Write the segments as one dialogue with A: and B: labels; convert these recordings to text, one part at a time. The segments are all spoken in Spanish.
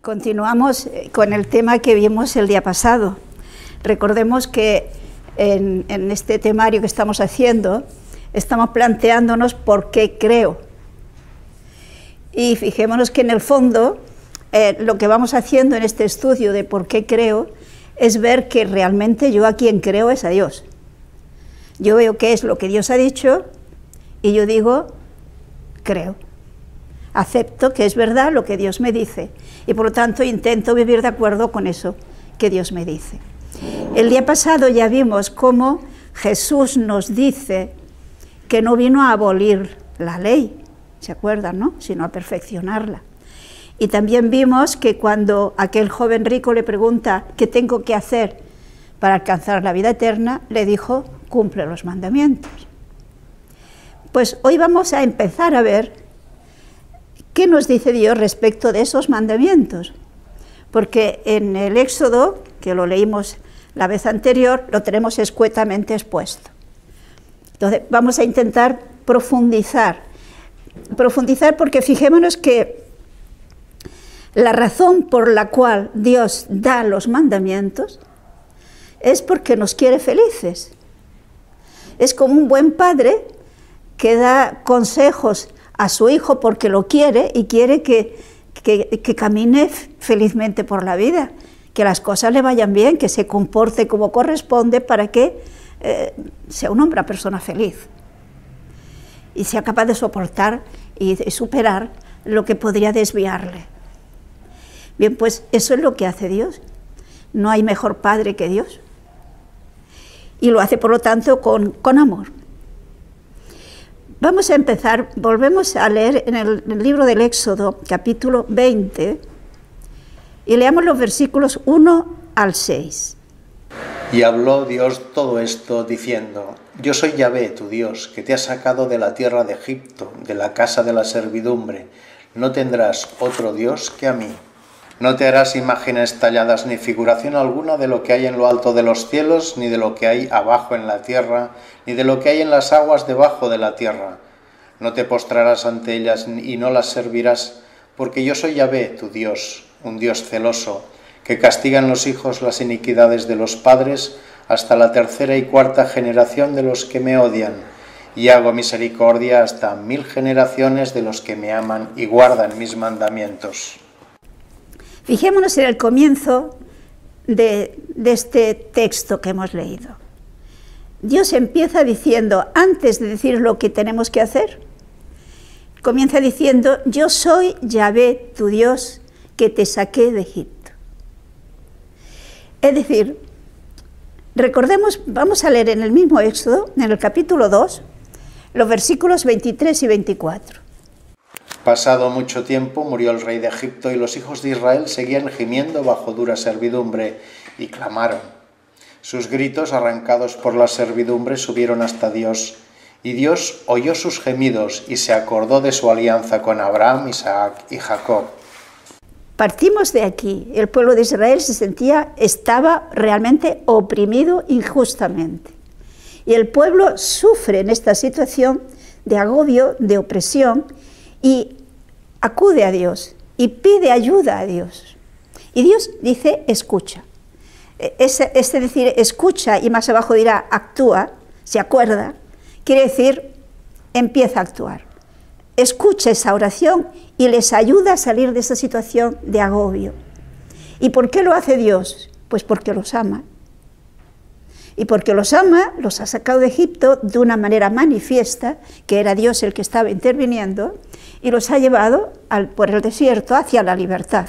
A: Continuamos con el tema que vimos el día pasado. Recordemos que en este temario que estamos haciendo, estamos planteándonos por qué creo. Y fijémonos que en el fondo, lo que vamos haciendo en este estudio de por qué creo, es ver que realmente yo a quien creo es a Dios. Yo veo qué es lo que Dios ha dicho y yo digo, creo. Acepto que es verdad lo que Dios me dice y por lo tanto intento vivir de acuerdo con eso que Dios me dice. El día pasado ya vimos cómo Jesús nos dice que no vino a abolir la ley, ¿se acuerdan, no? Sino a perfeccionarla. Y también vimos que cuando aquel joven rico le pregunta ¿qué tengo que hacer para alcanzar la vida eterna?, le dijo, cumple los mandamientos. Pues hoy vamos a empezar a ver ¿qué nos dice Dios respecto de esos mandamientos? Porque en el Éxodo, que lo leímos la vez anterior, lo tenemos escuetamente expuesto. Entonces vamos a intentar profundizar porque fijémonos que la razón por la cual Dios da los mandamientos es porque nos quiere felices. Es como un buen padre que da consejos a su hijo porque lo quiere y quiere que camine felizmente por la vida, que las cosas le vayan bien, que se comporte como corresponde para que sea un hombre, una persona feliz y sea capaz de soportar y de superar lo que podría desviarle. Bien, pues eso es lo que hace Dios. No hay mejor padre que Dios y lo hace por lo tanto con amor. Vamos a empezar, volvemos a leer en el libro del Éxodo, capítulo 20, y leamos los versículos 1 al 6.
B: Y habló Dios todo esto, diciendo, yo soy Yahvé, tu Dios, que te ha sacado de la tierra de Egipto, de la casa de la servidumbre. No tendrás otro Dios que a mí. No te harás imágenes talladas ni figuración alguna de lo que hay en lo alto de los cielos, ni de lo que hay abajo en la tierra, ni de lo que hay en las aguas debajo de la tierra. No te postrarás ante ellas y no las servirás, porque yo soy Yahvé, tu Dios, un Dios celoso, que castiga en los hijos las iniquidades de los padres hasta la tercera y cuarta generación de los que me odian, y hago misericordia hasta 1000 generaciones de los que me aman y guardan mis mandamientos.
A: Fijémonos en el comienzo de este texto que hemos leído. Dios empieza diciendo, antes de decir lo que tenemos que hacer, comienza diciendo, yo soy Yahvé, tu Dios, que te saqué de Egipto. Es decir, recordemos, vamos a leer en el mismo Éxodo, en el capítulo 2, los versículos 23 y 24.
B: Pasado mucho tiempo murió el rey de Egipto y los hijos de Israel seguían gimiendo bajo dura servidumbre y clamaron. Sus gritos, arrancados por la servidumbre, subieron hasta Dios, y Dios oyó sus gemidos y se acordó de su alianza con Abraham, Isaac y Jacob.
A: Partimos de aquí, el pueblo de Israel estaba realmente oprimido injustamente. Y el pueblo sufre en esta situación de agobio, de opresión, y acude a Dios y pide ayuda a Dios. Y Dios dice, escucha. Es decir, escucha y más abajo dirá, actúa, se acuerda, quiere decir, empieza a actuar. Escucha esa oración y les ayuda a salir de esa situación de agobio. ¿Y por qué lo hace Dios? Pues porque los ama. Y porque los ama, los ha sacado de Egipto de una manera manifiesta, que era Dios el que estaba interviniendo, y los ha llevado por el desierto hacia la libertad.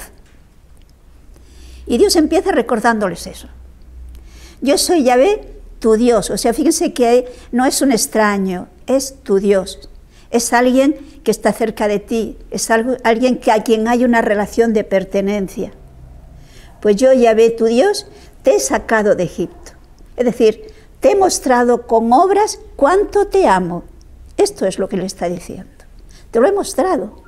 A: Y Dios empieza recordándoles eso. Yo soy Yahvé, tu Dios. O sea, fíjense que no es un extraño, es tu Dios. Es alguien que está cerca de ti, es alguien a quien hay una relación de pertenencia. Pues yo, Yahvé, tu Dios, te he sacado de Egipto. Es decir, te he mostrado con obras cuánto te amo. Esto es lo que le está diciendo. Te lo he mostrado.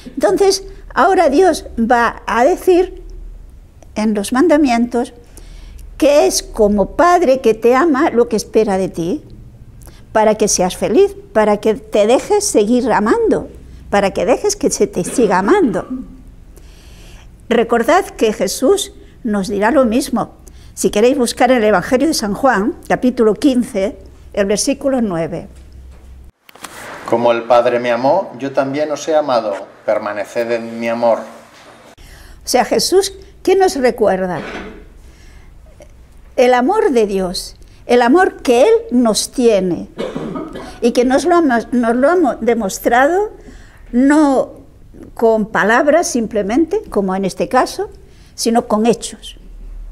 A: Entonces, ahora Dios va a decir en los mandamientos que es como Padre que te ama lo que espera de ti, para que seas feliz, para que te dejes seguir amando, para que dejes que se te siga amando. Recordad que Jesús nos dirá lo mismo. Si queréis buscar en el Evangelio de San Juan, capítulo 15, el versículo 9.
B: Como el Padre me amó, yo también os he amado. Permaneced en mi amor.
A: O sea, Jesús, ¿qué nos recuerda? El amor de Dios, el amor que Él nos tiene y que nos lo ha demostrado no con palabras simplemente, como en este caso, sino con hechos.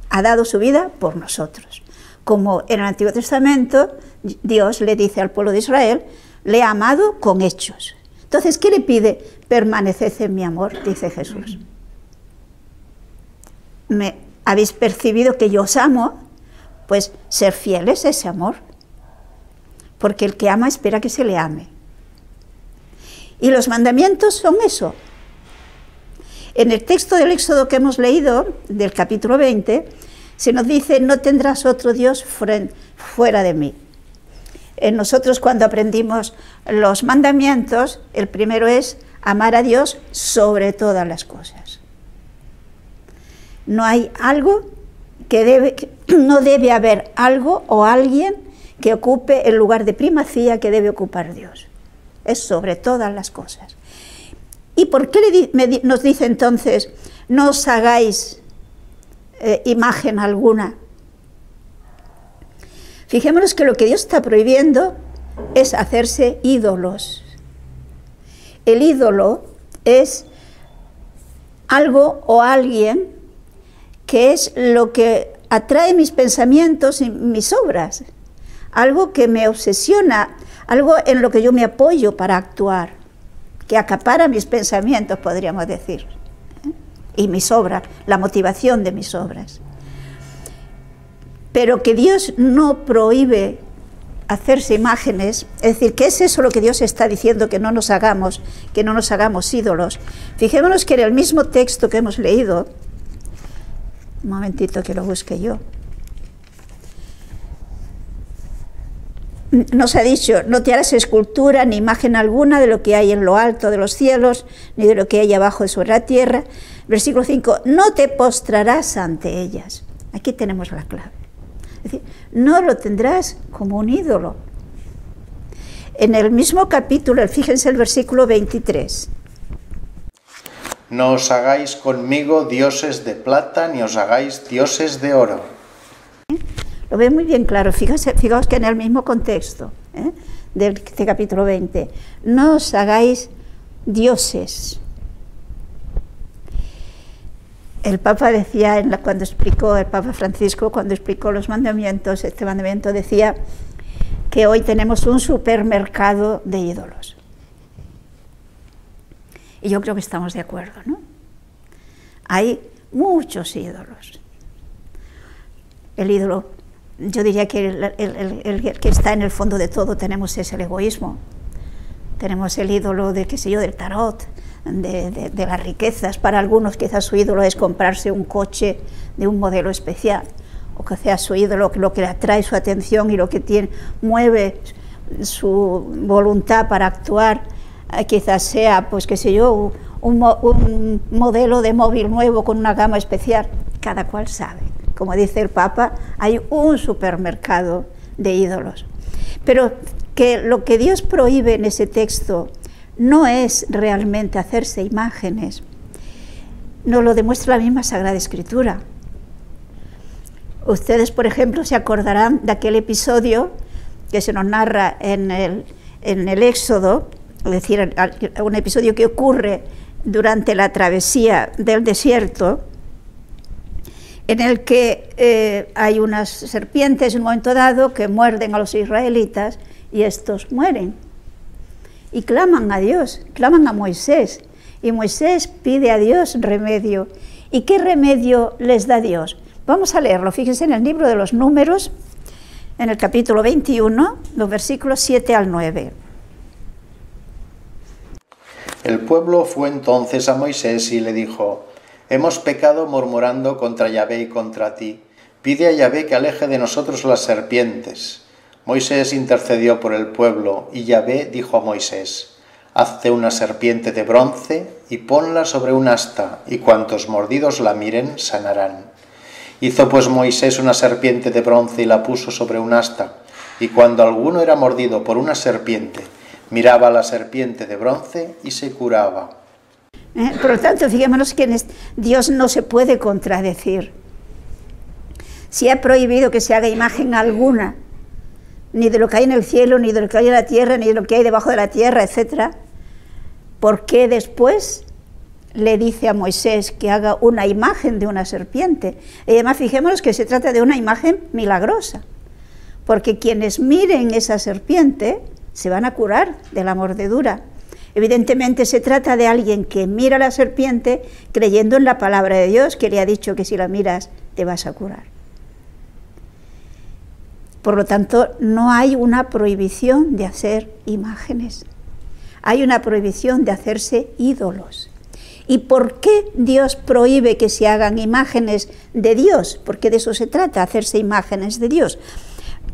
A: Ha dado su vida por nosotros. Como en el Antiguo Testamento, Dios le dice al pueblo de Israel, le ha amado con hechos. Entonces, ¿qué le pide? Permaneced en mi amor, dice Jesús. ¿Habéis percibido que yo os amo? Pues ser fieles a ese amor. Porque el que ama espera que se le ame. Y los mandamientos son eso. En el texto del Éxodo que hemos leído, del capítulo 20, se nos dice, no tendrás otro Dios fuera de mí. Nosotros cuando aprendimos los mandamientos, el primero es amar a Dios sobre todas las cosas. No hay algo no debe haber algo o alguien que ocupe el lugar de primacía que debe ocupar Dios. Es sobre todas las cosas. ¿Y por qué nos dice entonces, no os hagáis imagen alguna? Fijémonos que lo que Dios está prohibiendo es hacerse ídolos. El ídolo es algo o alguien que es lo que atrae mis pensamientos y mis obras, algo que me obsesiona, algo en lo que yo me apoyo para actuar, que acapara mis pensamientos, podríamos decir, y mis obras, la motivación de mis obras. Pero que Dios no prohíbe hacerse imágenes, es decir, ¿qué es eso lo que Dios está diciendo que no nos hagamos ídolos? Fijémonos que en el mismo texto que hemos leído, un momentito que lo busque yo, nos ha dicho, no te harás escultura ni imagen alguna de lo que hay en lo alto de los cielos, ni de lo que hay abajo sobre la tierra. Versículo 5, no te postrarás ante ellas. Aquí tenemos la clave. Es decir, no lo tendrás como un ídolo. En el mismo capítulo, fíjense el versículo 23.
B: No os hagáis conmigo dioses de plata, ni os hagáis dioses de oro.
A: Lo ve muy bien claro, fijaos que en el mismo contexto de este capítulo 20, no os hagáis dioses. El Papa decía, el Papa Francisco, cuando explicó los mandamientos, este mandamiento decía que hoy tenemos un supermercado de ídolos. Y yo creo que estamos de acuerdo, ¿no? Hay muchos ídolos. El ídolo, yo diría que el que está en el fondo de todo tenemos es el egoísmo. Tenemos el ídolo de, qué sé yo, del tarot, de las riquezas. Para algunos quizás su ídolo es comprarse un coche de un modelo especial, o que sea su ídolo lo que le atrae su atención y lo que mueve su voluntad para actuar. Quizás sea, pues qué sé yo, un modelo de móvil nuevo con una gama especial. Cada cual sabe. Como dice el Papa, hay un supermercado de ídolos. Pero que lo que Dios prohíbe en ese texto no es realmente hacerse imágenes. Nos lo demuestra la misma Sagrada Escritura. Ustedes, por ejemplo, se acordarán de aquel episodio que se nos narra en el Éxodo, es decir, un episodio que ocurre durante la travesía del desierto, en el que hay unas serpientes en un momento dado que muerden a los israelitas y estos mueren. Y claman a Dios, claman a Moisés, y Moisés pide a Dios remedio. ¿Y qué remedio les da Dios? Vamos a leerlo, fíjense en el libro de los Números, en el capítulo 21, los versículos 7 al 9.
B: El pueblo fue entonces a Moisés y le dijo: hemos pecado murmurando contra Yahvé y contra ti. Pide a Yahvé que aleje de nosotros las serpientes. Moisés intercedió por el pueblo, y Yahvé dijo a Moisés: hazte una serpiente de bronce, y ponla sobre un asta, y cuantos mordidos la miren sanarán. Hizo pues Moisés una serpiente de bronce y la puso sobre un asta, y cuando alguno era mordido por una serpiente, miraba a la serpiente de bronce y se curaba.
A: Por lo tanto, fijémonos que Dios no se puede contradecir. Si ha prohibido que se haga imagen alguna, ni de lo que hay en el cielo, ni de lo que hay en la tierra, ni de lo que hay debajo de la tierra, etc., ¿por qué después le dice a Moisés que haga una imagen de una serpiente? Y además, fijémonos que se trata de una imagen milagrosa, porque quienes miren esa serpiente se van a curar de la mordedura. Evidentemente se trata de alguien que mira la serpiente creyendo en la palabra de Dios, que le ha dicho que si la miras te vas a curar. Por lo tanto, no hay una prohibición de hacer imágenes. Hay una prohibición de hacerse ídolos. ¿Y por qué Dios prohíbe que se hagan imágenes de Dios? Porque de eso se trata, hacerse imágenes de Dios.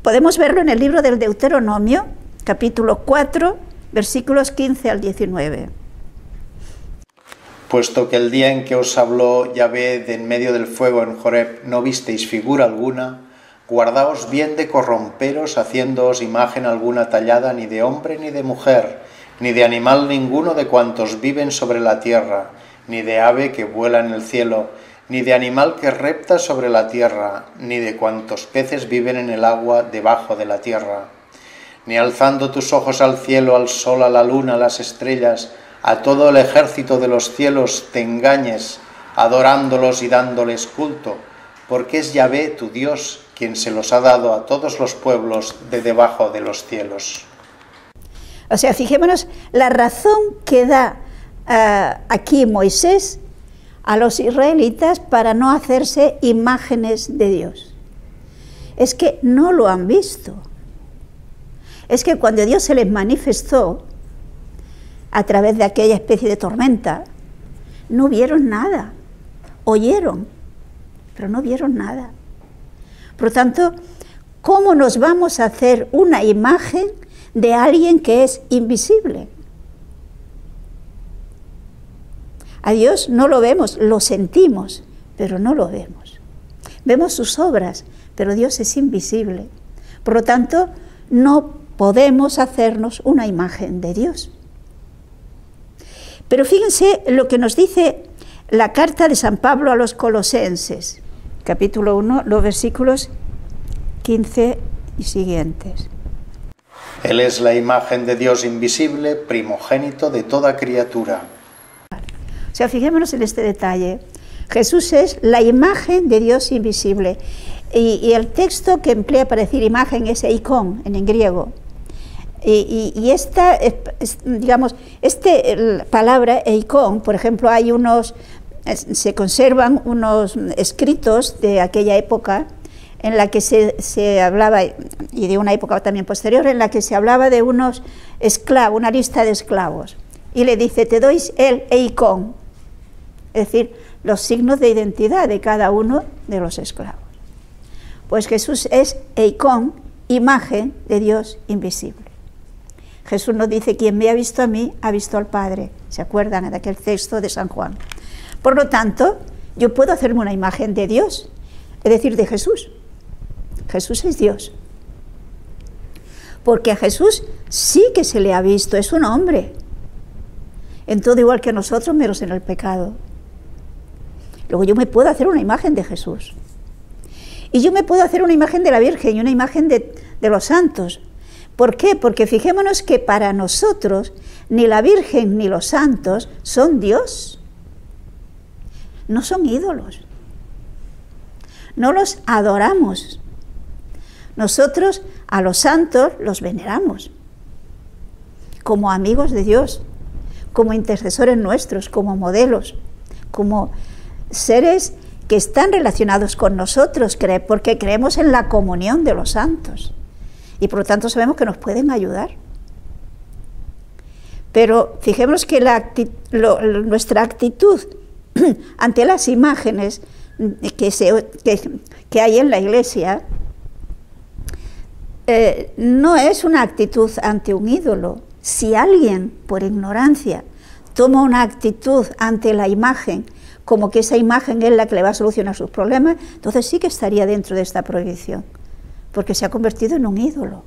A: Podemos verlo en el libro del Deuteronomio, capítulo 4, versículos 15 al 19.
B: Puesto que el día en que os habló Yahvé de en medio del fuego en Joreb no visteis figura alguna, guardaos bien de corromperos haciéndoos imagen alguna tallada ni de hombre ni de mujer, ni de animal ninguno de cuantos viven sobre la tierra, ni de ave que vuela en el cielo, ni de animal que repta sobre la tierra, ni de cuantos peces viven en el agua debajo de la tierra. Ni alzando tus ojos al cielo, al sol, a la luna, a las estrellas, a todo el ejército de los cielos te engañes, adorándolos y dándoles culto, porque es Yahvé tu Dios quien se los ha dado a todos los pueblos de debajo de los cielos.
A: O sea, fijémonos la razón que da aquí Moisés a los israelitas para no hacerse imágenes de Dios. Es que no lo han visto. Es que cuando Dios se les manifestó a través de aquella especie de tormenta, no vieron nada. Oyeron, pero no vieron nada. Por lo tanto, ¿cómo nos vamos a hacer una imagen de alguien que es invisible? A Dios no lo vemos, lo sentimos, pero no lo vemos. Vemos sus obras, pero Dios es invisible. Por lo tanto, no podemos hacernos una imagen de Dios. Pero fíjense lo que nos dice la carta de San Pablo a los Colosenses, capítulo 1, los versículos 15 y siguientes.
B: Él es la imagen de Dios invisible, primogénito de toda criatura.
A: O sea, fijémonos en este detalle. Jesús es la imagen de Dios invisible. Y el texto que emplea para decir imagen es eikon en griego. Y esta, digamos, esta palabra eikon, por ejemplo, se conservan unos escritos de aquella época en la que se hablaba, y de una época también posterior, en la que se hablaba de unos esclavos, una lista de esclavos. Y le dice, te doy el eikon, es decir, los signos de identidad de cada uno de los esclavos. Pues Jesús es eikon, imagen de Dios invisible. Jesús nos dice, quien me ha visto a mí, ha visto al Padre. ¿Se acuerdan de aquel texto de San Juan? Por lo tanto, yo puedo hacerme una imagen de Dios, es decir, de Jesús. Jesús es Dios. Porque a Jesús sí que se le ha visto, es un hombre. En todo igual que nosotros, menos en el pecado. Luego yo me puedo hacer una imagen de Jesús. Y yo me puedo hacer una imagen de la Virgen y una imagen de los santos. ¿Por qué? Porque fijémonos que para nosotros ni la Virgen ni los santos son Dios. No son ídolos. No los adoramos. Nosotros a los santos los veneramos como amigos de Dios, como intercesores nuestros, como modelos, como seres que están relacionados con nosotros, porque creemos en la comunión de los santos y por lo tanto sabemos que nos pueden ayudar. Pero fijémonos que nuestra actitud ante las imágenes que hay en la Iglesia no es una actitud ante un ídolo. Si alguien, por ignorancia, toma una actitud ante la imagen, como que esa imagen es la que le va a solucionar sus problemas, entonces sí que estaría dentro de esta prohibición, porque se ha convertido en un ídolo.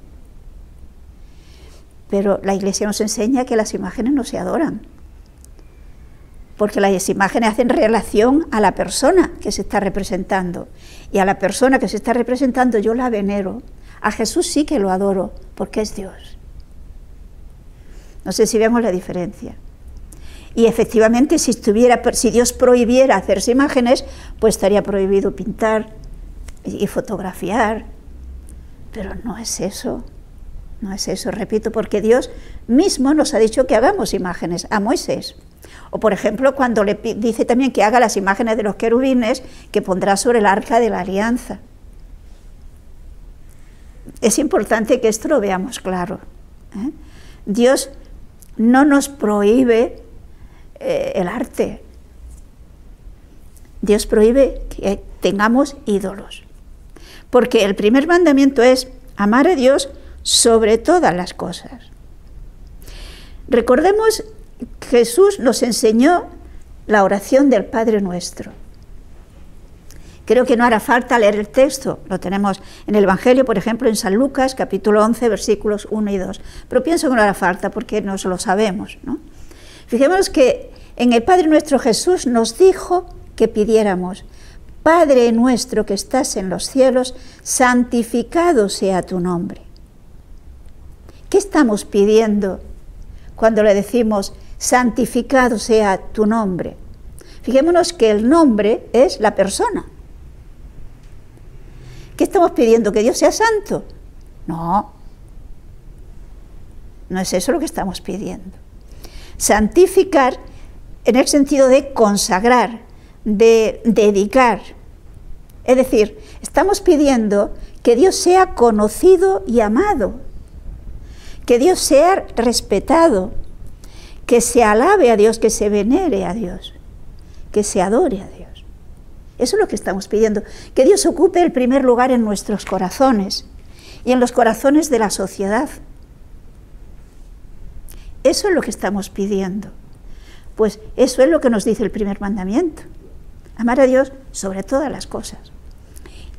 A: Pero la Iglesia nos enseña que las imágenes no se adoran, porque las imágenes hacen relación a la persona que se está representando, y a la persona que se está representando yo la venero. A Jesús sí que lo adoro, porque es Dios. No sé si vemos la diferencia. Y efectivamente, si Dios prohibiera hacerse imágenes, pues estaría prohibido pintar y fotografiar. Pero no es eso, no es eso, repito, porque Dios mismo nos ha dicho que hagamos imágenes a Moisés. O por ejemplo, cuando le dice también que haga las imágenes de los querubines que pondrá sobre el arca de la alianza. Es importante que esto lo veamos claro, ¿eh? Dios no nos prohíbe el arte. Dios prohíbe que tengamos ídolos. Porque el primer mandamiento es amar a Dios sobre todas las cosas. Recordemos, Jesús nos enseñó la oración del Padre Nuestro. Creo que no hará falta leer el texto, lo tenemos en el Evangelio, por ejemplo, en San Lucas, capítulo 11, versículos 1 y 2. Pero pienso que no hará falta porque nos lo sabemos, ¿no? Fijémonos que en el Padre Nuestro Jesús nos dijo que pidiéramos: Padre nuestro que estás en los cielos, santificado sea tu nombre. ¿Qué estamos pidiendo cuando le decimos santificado sea tu nombre? Fijémonos que el nombre es la persona. ¿Qué estamos pidiendo? ¿Que Dios sea santo? No, no es eso lo que estamos pidiendo. Santificar en el sentido de consagrar, de dedicar. Es decir, estamos pidiendo que Dios sea conocido y amado, que Dios sea respetado, que se alabe a Dios, que se venere a Dios, que se adore a Dios. Eso es lo que estamos pidiendo, que Dios ocupe el primer lugar en nuestros corazones y en los corazones de la sociedad. Eso es lo que estamos pidiendo. Pues eso es lo que nos dice el primer mandamiento: amar a Dios sobre todas las cosas.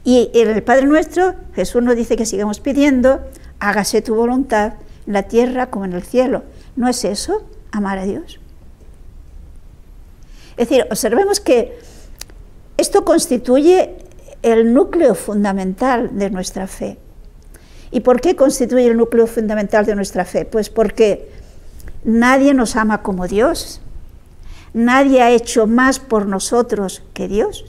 A: Y en el Padre Nuestro, Jesús nos dice que sigamos pidiendo: hágase tu voluntad en la tierra como en el cielo. ¿No es eso amar a Dios? Es decir, observemos que esto constituye el núcleo fundamental de nuestra fe. ¿Y por qué constituye el núcleo fundamental de nuestra fe? Pues porque nadie nos ama como Dios. Nadie ha hecho más por nosotros que Dios.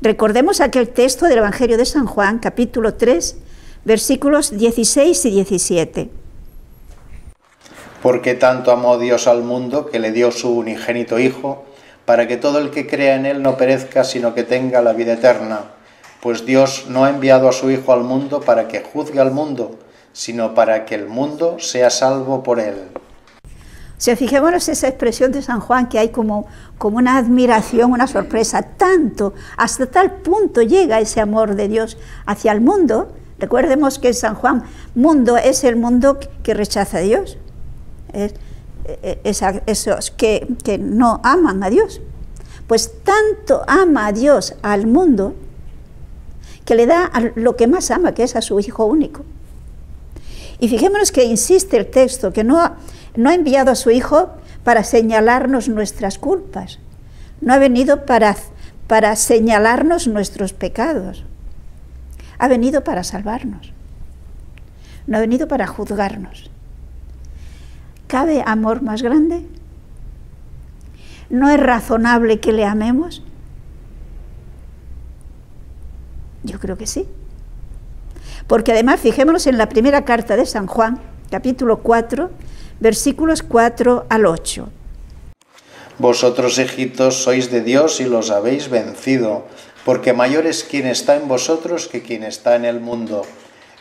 A: Recordemos aquel texto del Evangelio de San Juan, capítulo 3, versículos 16 y 17.
B: Porque tanto amó Dios al mundo que le dio su unigénito Hijo, para que todo el que crea en él no perezca, sino que tenga la vida eterna. Pues Dios no ha enviado a su Hijo al mundo para que juzgue al mundo, sino para que el mundo sea salvo por él.
A: O sea, fijémonos esa expresión de San Juan, que hay como una admiración, una sorpresa, tanto, hasta tal punto llega ese amor de Dios hacia el mundo. Recordemos que San Juan, mundo es el mundo que rechaza a Dios. Esos que no aman a Dios. Pues tanto ama a Dios al mundo que le da lo que más ama, que es a su Hijo único. Y fijémonos que insiste el texto, que no ha enviado a su Hijo para señalarnos nuestras culpas, no ha venido para señalarnos nuestros pecados, ha venido para salvarnos, no ha venido para juzgarnos. ¿Cabe amor más grande? ¿No es razonable que le amemos? Yo creo que sí. Porque además, fijémonos en la primera carta de San Juan, capítulo 4, versículos 4 al 8.
B: Vosotros, egipcios, sois de Dios y los habéis vencido, porque mayor es quien está en vosotros que quien está en el mundo.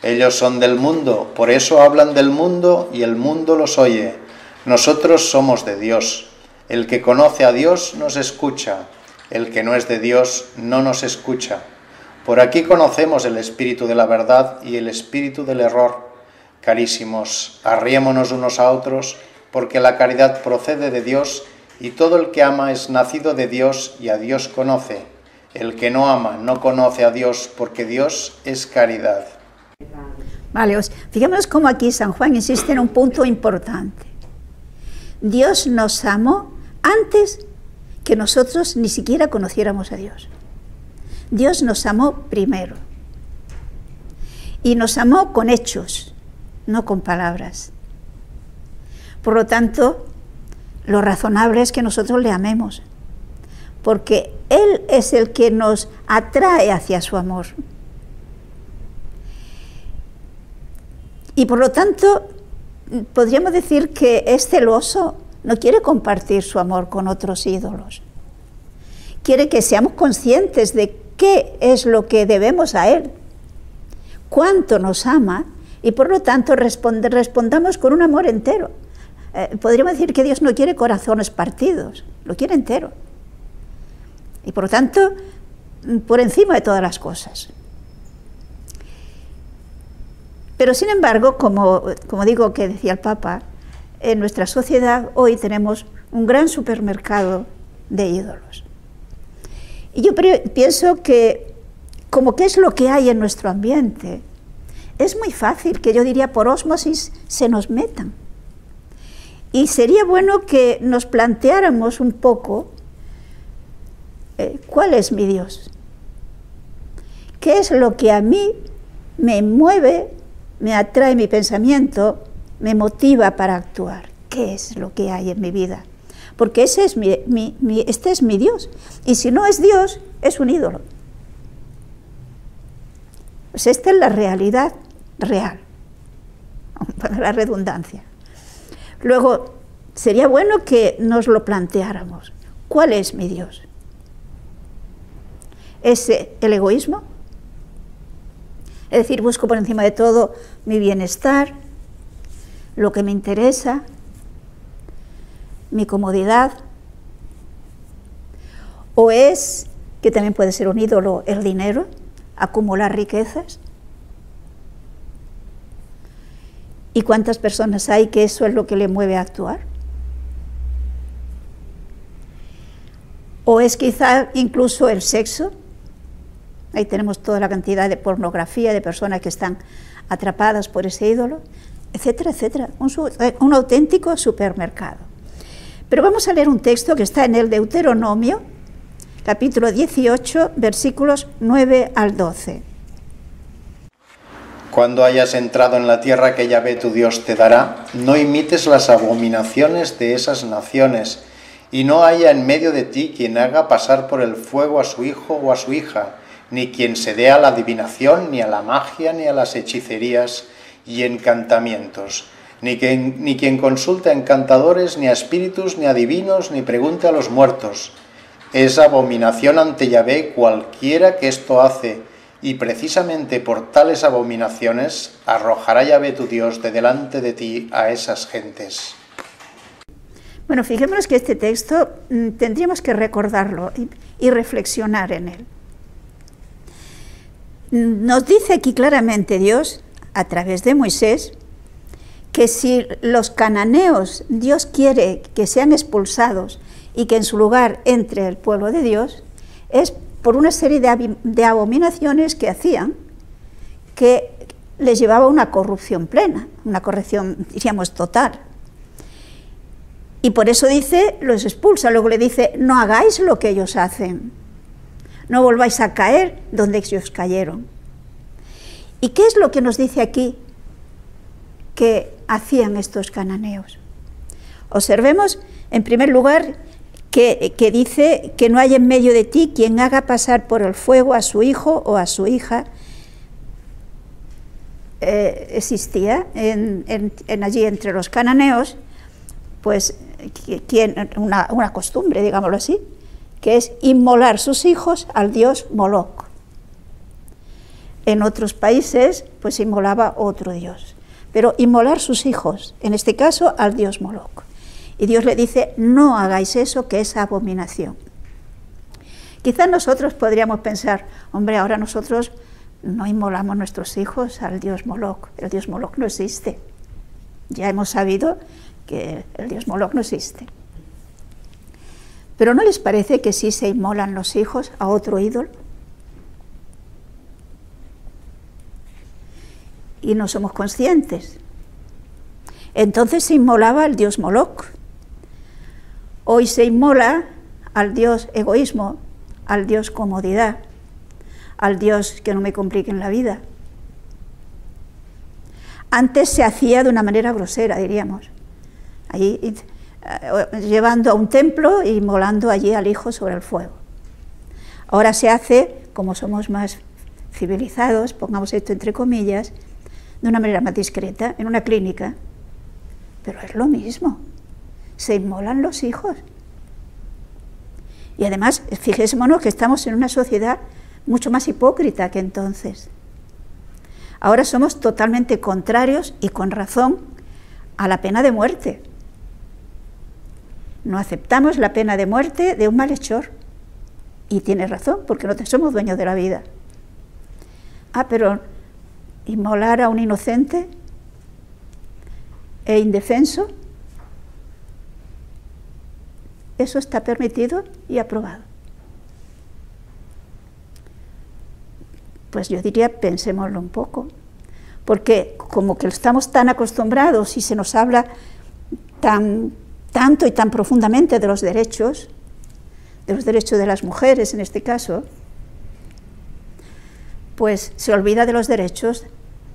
B: Ellos son del mundo, por eso hablan del mundo y el mundo los oye. Nosotros somos de Dios. El que conoce a Dios nos escucha, el que no es de Dios no nos escucha. Por aquí conocemos el espíritu de la verdad y el espíritu del error. Carísimos, arriémonos unos a otros porque la caridad procede de Dios y todo el que ama es nacido de Dios y a Dios conoce. El que no ama no conoce a Dios porque Dios es caridad.
A: Vale, fijémonos cómo aquí San Juan insiste en un punto importante. Dios nos amó antes que nosotros ni siquiera conociéramos a Dios. Dios nos amó primero. Y nos amó con hechos, no con palabras. Por lo tanto, lo razonable es que nosotros le amemos, porque Él es el que nos atrae hacia su amor. Y por lo tanto, podríamos decir que es celoso, no quiere compartir su amor con otros ídolos. Quiere que seamos conscientes de qué es lo que debemos a Él, cuánto nos ama, y por lo tanto respondamos con un amor entero. Podríamos decir que Dios no quiere corazones partidos, lo quiere entero. Y por lo tanto, por encima de todas las cosas. Pero sin embargo, como digo que decía el Papa, en nuestra sociedad hoy tenemos un gran supermercado de ídolos. Y yo pienso que, como que es lo que hay en nuestro ambiente, es muy fácil que yo diría por ósmosis se nos metan. Y sería bueno que nos planteáramos un poco ¿cuál es mi Dios? ¿Qué es lo que a mí me mueve, me atrae mi pensamiento, me motiva para actuar? ¿Qué es lo que hay en mi vida? Porque ese es este es mi Dios. Y si no es Dios, es un ídolo. Pues esta es la realidad real, para la redundancia. Luego, sería bueno que nos lo planteáramos. ¿Cuál es mi Dios? ¿Es el egoísmo? Es decir, busco por encima de todo mi bienestar, lo que me interesa, mi comodidad. ¿O es, que también puede ser un ídolo, el dinero, acumular riquezas? ¿Y cuántas personas hay que eso es lo que le mueve a actuar? ¿O es quizá incluso el sexo? Ahí tenemos toda la cantidad de pornografía, de personas que están atrapadas por ese ídolo, etcétera, etcétera. Un auténtico supermercado. Pero vamos a leer un texto que está en el Deuteronomio, capítulo 18, versículos 9 al 12.
B: Cuando hayas entrado en la tierra que Yahvé tu Dios te dará, no imites las abominaciones de esas naciones, y no haya en medio de ti quien haga pasar por el fuego a su hijo o a su hija, ni quien se dé a la adivinación, ni a la magia, ni a las hechicerías y encantamientos, ni quien consulte a encantadores, ni a espíritus, ni a divinos, ni pregunte a los muertos. Es abominación ante Yahvé cualquiera que esto hace, y precisamente por tales abominaciones arrojará Yahvé tu Dios de delante de ti a esas gentes.
A: Bueno, fijémonos que este texto tendríamos que recordarlo y reflexionar en él. Nos dice aquí claramente Dios, a través de Moisés, que si los cananeos Dios quiere que sean expulsados y que en su lugar entre el pueblo de Dios, es por una serie de abominaciones que hacían, que les llevaba a una corrupción plena, una corrupción, diríamos, total. Y por eso dice, los expulsa, luego le dice, no hagáis lo que ellos hacen, no volváis a caer donde ellos cayeron. ¿Y qué es lo que nos dice aquí que hacían estos cananeos? Observemos, en primer lugar, que dice que no hay en medio de ti quien haga pasar por el fuego a su hijo o a su hija. Existía allí entre los cananeos, pues una costumbre, digámoslo así, que es inmolar sus hijos al dios Moloc. En otros países, pues se inmolaba otro dios, pero inmolar sus hijos, en este caso al dios Moloc. Y Dios le dice, no hagáis eso, que es abominación. Quizás nosotros podríamos pensar, hombre, ahora nosotros no inmolamos nuestros hijos al dios Moloc. El dios Moloc no existe. Ya hemos sabido que el dios Moloch no existe. ¿Pero no les parece que sí se inmolan los hijos a otro ídolo? Y no somos conscientes. Entonces se inmolaba al dios Moloch. Hoy se inmola al dios egoísmo, al dios comodidad, al dios que no me compliquen la vida. Antes se hacía de una manera grosera, diríamos, allí, llevando a un templo y inmolando allí al hijo sobre el fuego. Ahora se hace, como somos más civilizados, pongamos esto entre comillas, de una manera más discreta, en una clínica, pero es lo mismo, se inmolan los hijos. Y además, fijémonos que estamos en una sociedad mucho más hipócrita que entonces. Ahora somos totalmente contrarios, y con razón, a la pena de muerte. No aceptamos la pena de muerte de un malhechor. Y tiene razón, porque no somos dueños de la vida. Pero inmolar a un inocente e indefenso, eso está permitido y aprobado. Pues yo diría, pensémoslo un poco, porque como que estamos tan acostumbrados y se nos habla tanto y tan profundamente de los derechos de las mujeres en este caso, pues se olvida de los derechos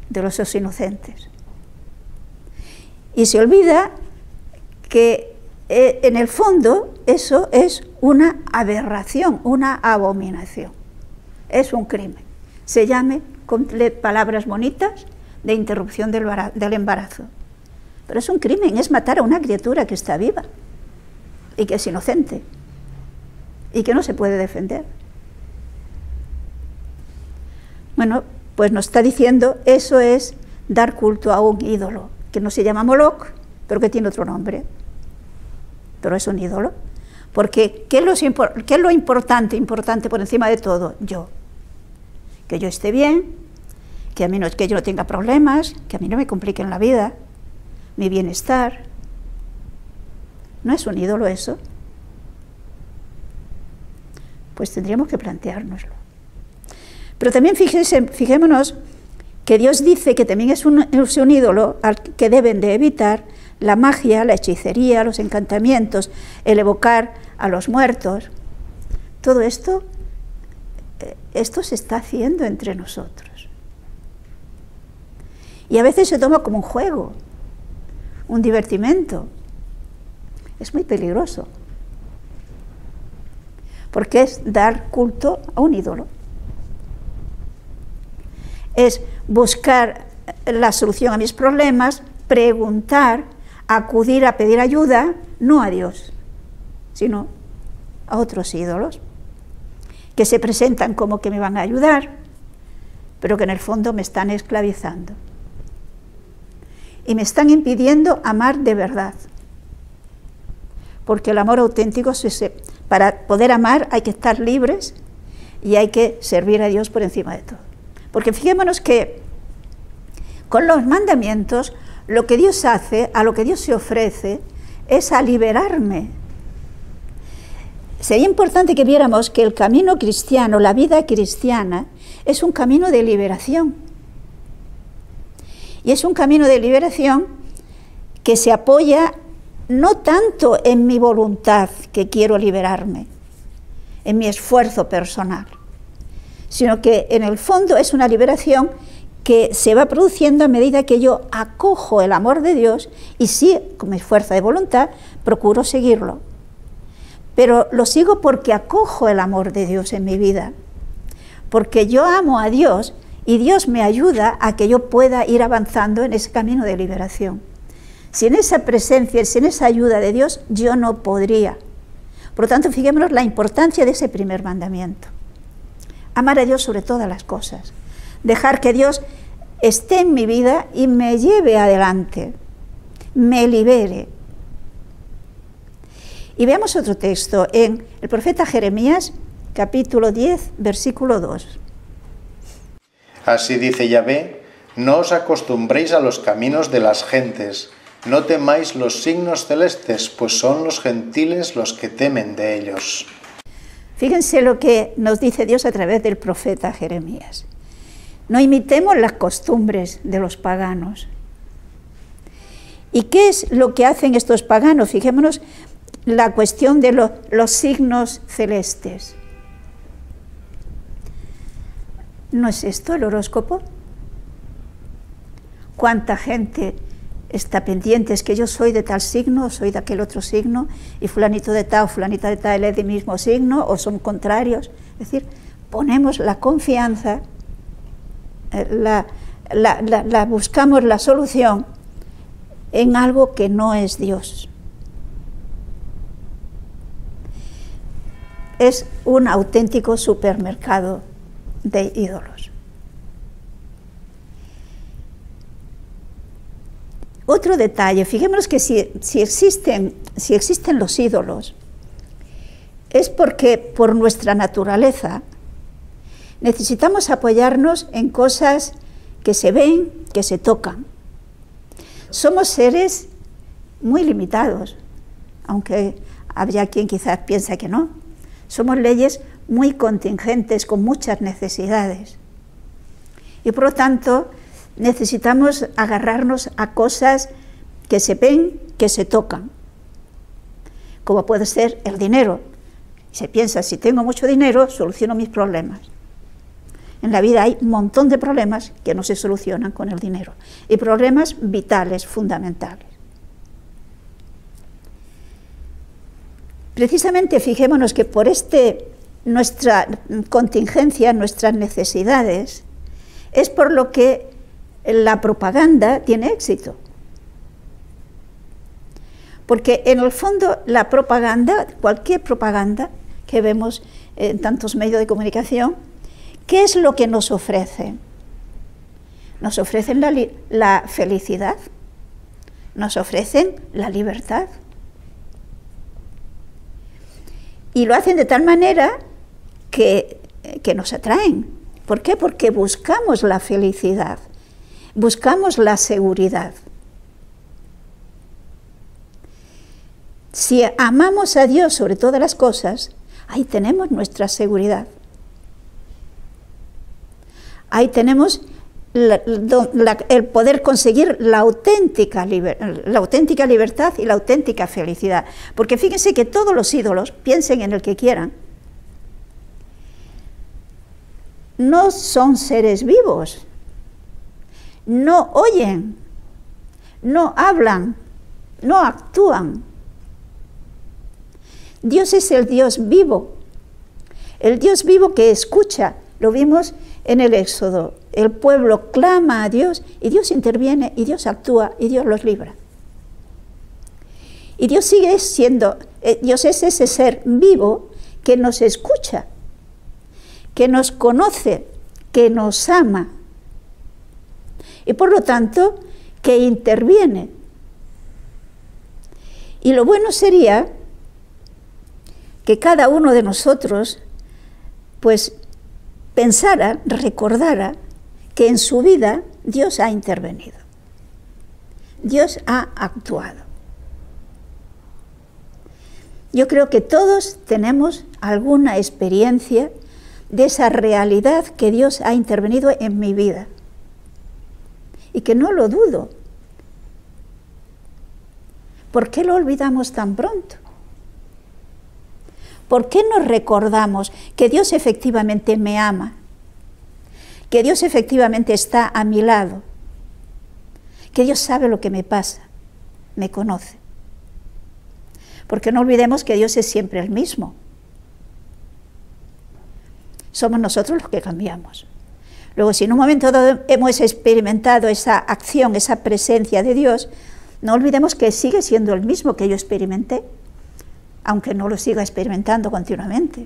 A: de los inocentes. Y se olvida que en el fondo eso es una aberración, una abominación, es un crimen. Se llame con palabras bonitas de interrupción del embarazo. Pero es un crimen, es matar a una criatura que está viva y que es inocente y que no se puede defender. Bueno, pues nos está diciendo, eso es dar culto a un ídolo, que no se llama Moloch, pero que tiene otro nombre. Pero es un ídolo. Porque, ¿qué es lo importante por encima de todo? Yo. Que yo esté bien, que yo no tenga problemas, que a mí no me compliquen la vida, mi bienestar. ¿No es un ídolo eso? Pues tendríamos que planteárnoslo. Pero también fijémonos que Dios dice que también es un ídolo al que deben de evitar la magia, la hechicería, los encantamientos, el evocar a los muertos. Todo esto se está haciendo entre nosotros. Y a veces se toma como un juego, un divertimento. Es muy peligroso, porque es dar culto a un ídolo. Es buscar la solución a mis problemas, preguntar, acudir a pedir ayuda, no a Dios, sino a otros ídolos, que se presentan como que me van a ayudar, pero que en el fondo me están esclavizando. Y me están impidiendo amar de verdad. Porque el amor auténtico, para poder amar hay que estar libres y hay que servir a Dios por encima de todo. Porque fijémonos que con los mandamientos, lo que Dios hace, a lo que Dios se ofrece, es a liberarme. Sería importante que viéramos que el camino cristiano, la vida cristiana, es un camino de liberación. Y es un camino de liberación que se apoya no tanto en mi voluntad, que quiero liberarme, en mi esfuerzo personal, sino que en el fondo es una liberación que se va produciendo a medida que yo acojo el amor de Dios y sí, con mi fuerza de voluntad, procuro seguirlo. Pero lo sigo porque acojo el amor de Dios en mi vida, porque yo amo a Dios y Dios me ayuda a que yo pueda ir avanzando en ese camino de liberación. Sin esa presencia, sin esa ayuda de Dios, yo no podría. Por lo tanto, fijémonos la importancia de ese primer mandamiento. Amar a Dios sobre todas las cosas. Dejar que Dios esté en mi vida y me lleve adelante, me libere. Y veamos otro texto en el profeta Jeremías, capítulo 10, versículo 2.
B: Así dice Yahvé, no os acostumbréis a los caminos de las gentes, No temáis los signos celestes, pues son los gentiles los que temen de ellos.
A: Fíjense lo que nos dice Dios a través del profeta Jeremías. No imitemos las costumbres de los paganos. ¿Y qué es lo que hacen estos paganos? Fijémonos la cuestión de los signos celestes. ¿No es esto el horóscopo? ¿Cuánta gente está pendiente? Es que yo soy de tal signo, soy de aquel otro signo, y fulanito de tal o fulanita de tal es del mismo signo, o son contrarios. Es decir, ponemos la confianza, buscamos la solución en algo que no es Dios. Es un auténtico supermercado de ídolos. Otro detalle, fijémonos que si existen los ídolos, es porque por nuestra naturaleza necesitamos apoyarnos en cosas que se ven, que se tocan. Somos seres muy limitados, aunque habría quien quizás piensa que no. Somos leyes muy contingentes, con muchas necesidades. Y por lo tanto, necesitamos agarrarnos a cosas que se ven, que se tocan. Como puede ser el dinero. Se piensa, si tengo mucho dinero, soluciono mis problemas. En la vida hay un montón de problemas que no se solucionan con el dinero. Y problemas vitales, fundamentales. Precisamente fijémonos que por nuestra contingencia, nuestras necesidades, es por lo que la propaganda tiene éxito. Porque en el fondo la propaganda, cualquier propaganda que vemos en tantos medios de comunicación, ¿qué es lo que nos ofrecen? Nos ofrecen la felicidad, nos ofrecen la libertad. Y lo hacen de tal manera que nos atraen. ¿Por qué? Porque buscamos la felicidad, buscamos la seguridad. Si amamos a Dios sobre todas las cosas, ahí tenemos nuestra seguridad. Ahí tenemos el poder conseguir la auténtica libertad y la auténtica felicidad. Porque fíjense que todos los ídolos, piensen en el que quieran, no son seres vivos, no oyen, no hablan, no actúan. Dios es el Dios vivo que escucha. Lo vimos en el Éxodo. El pueblo clama a Dios y Dios interviene y Dios actúa y Dios los libra. Y Dios sigue siendo, Dios es ese ser vivo que nos escucha, que nos conoce, que nos ama y por lo tanto que interviene. Y lo bueno sería que cada uno de nosotros pues pensara, recordara que en su vida Dios ha intervenido, Dios ha actuado. Yo creo que todos tenemos alguna experiencia de esa realidad que Dios ha intervenido en mi vida y que no lo dudo. ¿Por qué lo olvidamos tan pronto? ¿Por qué no recordamos que Dios efectivamente me ama? Que Dios efectivamente está a mi lado, que Dios sabe lo que me pasa, me conoce. Porque no olvidemos que Dios es siempre el mismo. Somos nosotros los que cambiamos. Luego, si en un momento dado hemos experimentado esa acción, esa presencia de Dios, no olvidemos que sigue siendo el mismo que yo experimenté, aunque no lo siga experimentando continuamente.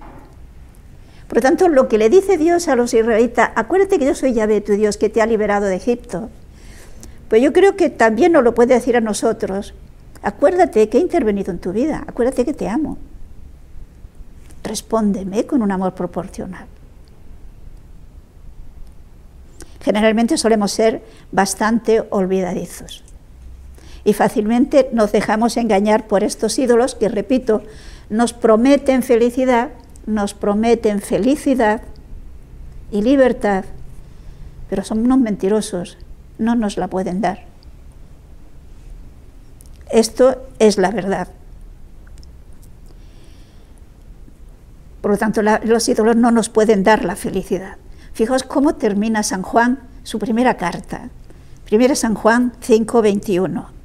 A: Por lo tanto, lo que le dice Dios a los israelitas, acuérdate que yo soy Yahvé, tu Dios, que te ha liberado de Egipto. Pues yo creo que también nos lo puede decir a nosotros. Acuérdate que he intervenido en tu vida, acuérdate que te amo. Respóndeme con un amor proporcional. Generalmente solemos ser bastante olvidadizos. Y fácilmente nos dejamos engañar por estos ídolos que, repito, nos prometen felicidad y libertad, pero son unos mentirosos, no nos la pueden dar. Esto es la verdad. Por lo tanto, los ídolos no nos pueden dar la felicidad. Fijaos cómo termina San Juan su primera carta. 1 San Juan 5:21.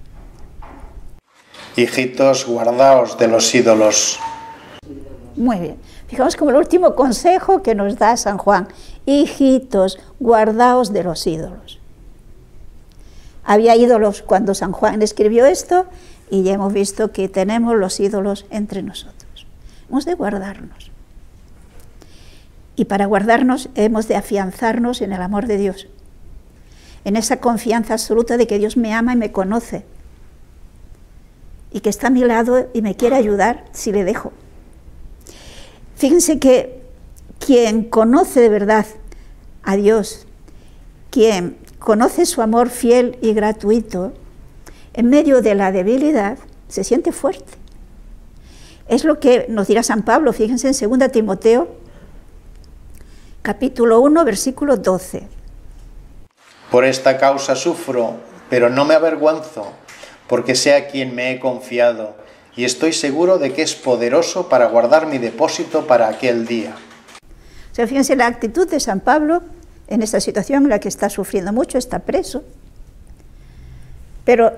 B: Hijitos, guardaos de los ídolos.
A: Muy bien. Fijaos como el último consejo que nos da San Juan. Hijitos, guardaos de los ídolos. Había ídolos cuando San Juan escribió esto y ya hemos visto que tenemos los ídolos entre nosotros. Hemos de guardarnos. Y para guardarnos hemos de afianzarnos en el amor de Dios, en esa confianza absoluta de que Dios me ama y me conoce, y que está a mi lado y me quiere ayudar si le dejo. Fíjense que quien conoce de verdad a Dios, quien conoce su amor fiel y gratuito, en medio de la debilidad, se siente fuerte. Es lo que nos dirá San Pablo, fíjense en 2 Timoteo, capítulo 1, versículo 12.
B: Por esta causa sufro, pero no me avergüenzo, porque sé a quien me he confiado, y estoy seguro de que es poderoso para guardar mi depósito para aquel día.
A: O sea, fíjense la actitud de San Pablo en esta situación en la que está sufriendo mucho, está preso, pero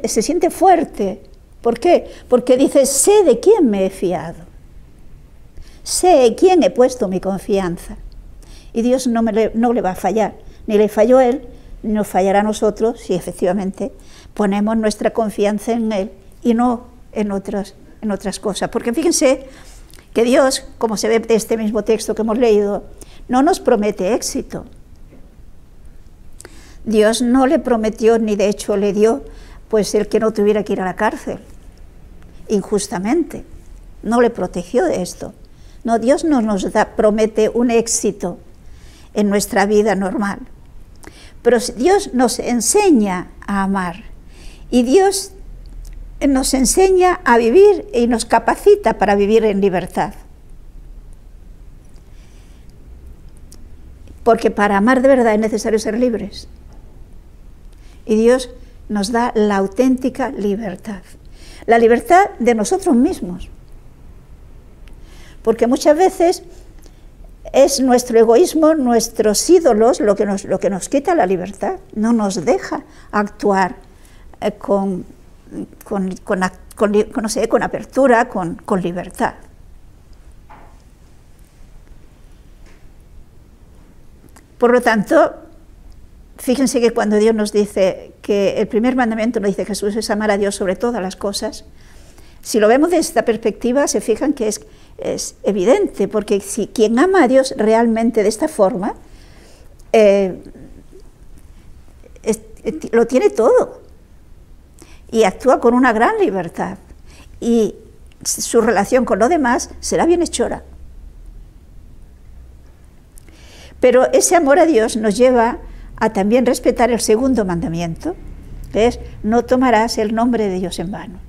A: se siente fuerte. ¿Por qué? Porque dice, sé de quién me he fiado, sé en quién he puesto mi confianza, y Dios no le va a fallar, ni le falló a él, ni nos fallará a nosotros si efectivamente ponemos nuestra confianza en él y no en otras cosas. Porque fíjense que Dios, como se ve de este mismo texto que hemos leído, no nos promete éxito. Dios no le prometió, ni de hecho le dio, pues el que no tuviera que ir a la cárcel, injustamente. No le protegió de esto. No, Dios no nos promete un éxito en nuestra vida normal. Pero Dios nos enseña a amar. Y Dios nos enseña a vivir y nos capacita para vivir en libertad. Porque para amar de verdad es necesario ser libres. Y Dios nos da la auténtica libertad. La libertad de nosotros mismos. Porque muchas veces es nuestro egoísmo, nuestros ídolos, lo que nos quita la libertad. No nos deja actuar con apertura, con libertad. Por lo tanto, fíjense que cuando Dios nos dice que el primer mandamiento, nos dice Jesús, es amar a Dios sobre todas las cosas, si lo vemos desde esta perspectiva, se fijan que es evidente, porque si quien ama a Dios realmente de esta forma, lo tiene todo y actúa con una gran libertad y su relación con lo demás será bienhechora. Pero ese amor a Dios nos lleva a también respetar el segundo mandamiento, que es no tomarás el nombre de Dios en vano.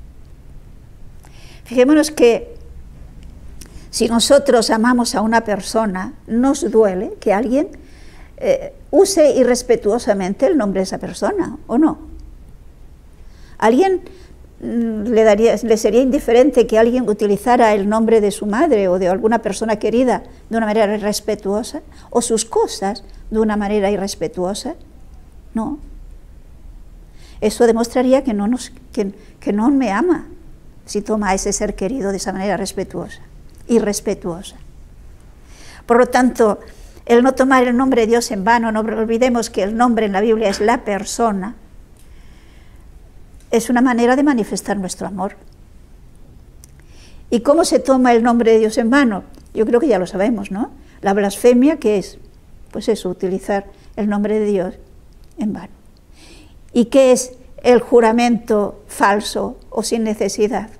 A: Fijémonos que si nosotros amamos a una persona, nos duele que alguien use irrespetuosamente el nombre de esa persona, ¿o no? ¿A alguien le sería indiferente que alguien utilizara el nombre de su madre o de alguna persona querida de una manera irrespetuosa, o sus cosas de una manera irrespetuosa? No. Eso demostraría que no me ama si toma a ese ser querido de esa manera irrespetuosa. Por lo tanto, el no tomar el nombre de Dios en vano, no olvidemos que el nombre en la Biblia es la persona, es una manera de manifestar nuestro amor. ¿Y cómo se toma el nombre de Dios en vano? Yo creo que ya lo sabemos, ¿no? La blasfemia, ¿qué es? Pues eso, utilizar el nombre de Dios en vano. ¿Y qué es el juramento falso o sin necesidad?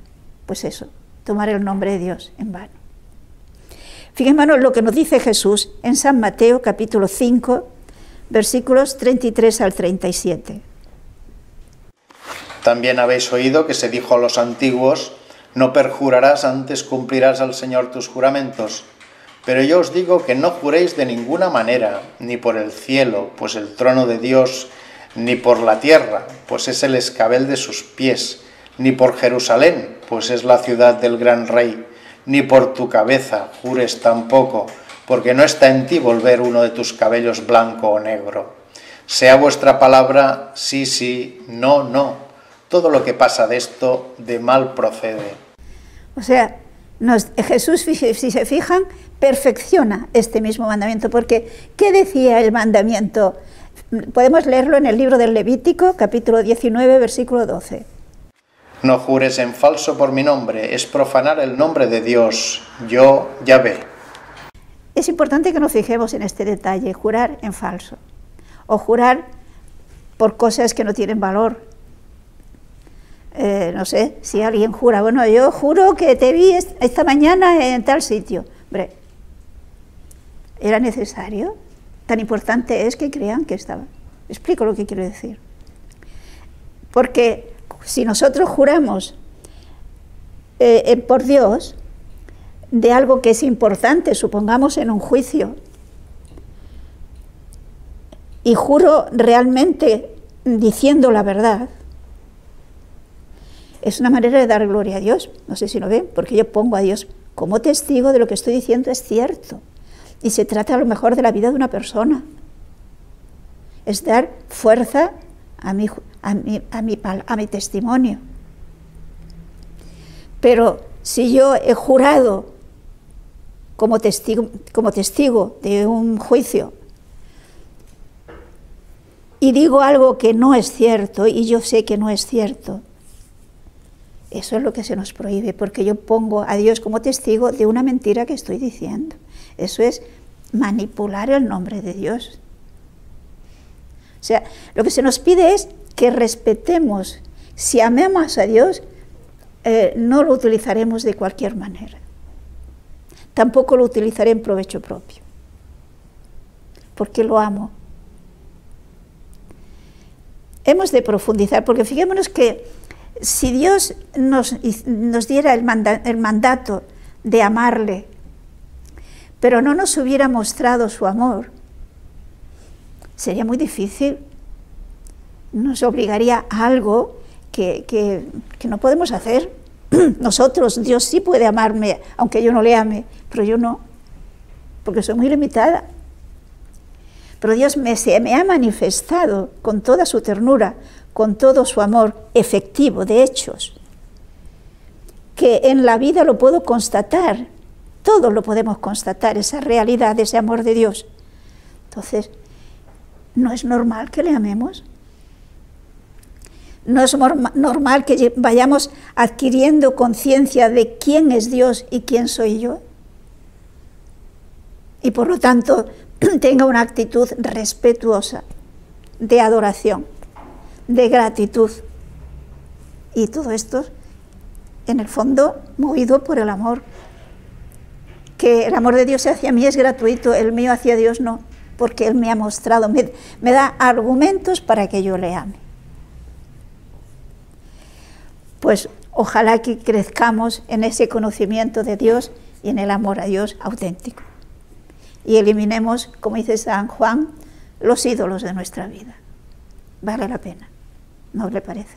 A: Pues eso, tomar el nombre de Dios en vano. Fijémonos lo que nos dice Jesús en San Mateo capítulo 5, versículos 33 al 37.
B: También habéis oído que se dijo a los antiguos: no perjurarás, antes cumplirás al Señor tus juramentos. Pero yo os digo que no juréis de ninguna manera, ni por el cielo, pues el trono de Dios, ni por la tierra, pues es el escabel de sus pies, ni por Jerusalén, pues es la ciudad del gran rey, ni por tu cabeza jures tampoco, porque no está en ti volver uno de tus cabellos blanco o negro. Sea vuestra palabra sí, sí, no, no. Todo lo que pasa de esto de mal procede.
A: O sea, Jesús, si se fijan, perfecciona este mismo mandamiento, porque ¿qué decía el mandamiento? Podemos leerlo en el libro del Levítico, capítulo 19, versículo 12.
B: No jures en falso por mi nombre, es profanar el nombre de Dios, yo, Yahvé.
A: Es importante que nos fijemos en este detalle, jurar en falso, o jurar por cosas que no tienen valor. No sé, si alguien jura, bueno, yo juro que te vi esta mañana en tal sitio. Hombre, ¿era necesario? Tan importante es que crean que estaba. Explico lo que quiero decir. Porque si nosotros juramos por Dios de algo que es importante, supongamos en un juicio, y juro realmente diciendo la verdad, es una manera de dar gloria a Dios. No sé si lo ven, porque yo pongo a Dios como testigo de lo que estoy diciendo es cierto. Y se trata a lo mejor de la vida de una persona. Es dar fuerza a mi testimonio. Pero si yo he jurado como testigo de un juicio y digo algo que no es cierto y yo sé que no es cierto, eso es lo que se nos prohíbe, porque yo pongo a Dios como testigo de una mentira que estoy diciendo. Eso es manipular el nombre de Dios. O sea, lo que se nos pide es que respetemos. Si amamos a Dios, no lo utilizaremos de cualquier manera. Tampoco lo utilizaré en provecho propio, porque lo amo. Hemos de profundizar, porque fijémonos que si Dios nos diera el mandato de amarle, pero no nos hubiera mostrado su amor, sería muy difícil. Nos obligaría a algo que no podemos hacer. Nosotros, Dios sí puede amarme, aunque yo no le ame, pero yo no, porque soy muy limitada. Pero Dios se me ha manifestado con toda su ternura, con todo su amor efectivo, de hechos, que en la vida lo puedo constatar, todos lo podemos constatar, esa realidad, ese amor de Dios. Entonces, ¿no es normal que le amemos? ¿No es normal que vayamos adquiriendo conciencia de quién es Dios y quién soy yo? Y por lo tanto, tenga una actitud respetuosa, de adoración, de gratitud. Y todo esto, en el fondo, movido por el amor. Que el amor de Dios hacia mí es gratuito, el mío hacia Dios no, porque Él me ha mostrado, me da argumentos para que yo le ame. Pues ojalá que crezcamos en ese conocimiento de Dios y en el amor a Dios auténtico. Y eliminemos, como dice San Juan, los ídolos de nuestra vida. Vale la pena, ¿no le parece?